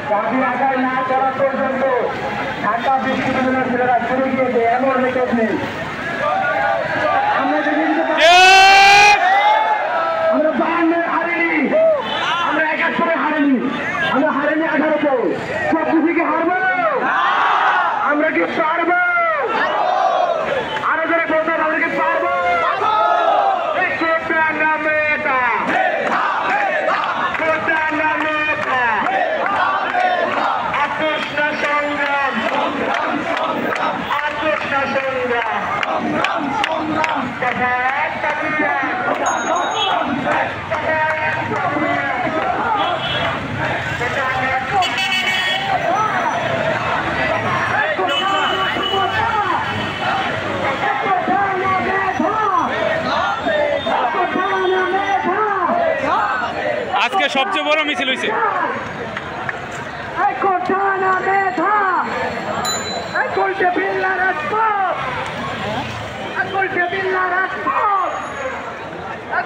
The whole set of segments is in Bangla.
দাবি আদায় না করা পর্যন্ত ঢাকা বিশ্ববিদ্যালয়ের ছেলেরা চলে গিয়েছে এমন রেকর্ড নেই। আমরা বায়ান্নের হারিনি, আমরা 71-এ হারিনি, আমরা হারিনি 18-তে। 24 কি হারবো? আমরা কি পারবো? আরো ধরে বলতে হবে, আমরা কি পারবো? আজকে সবচেয়ে বড় মিছিল হয়েছে।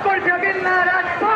Gol de Villarreal!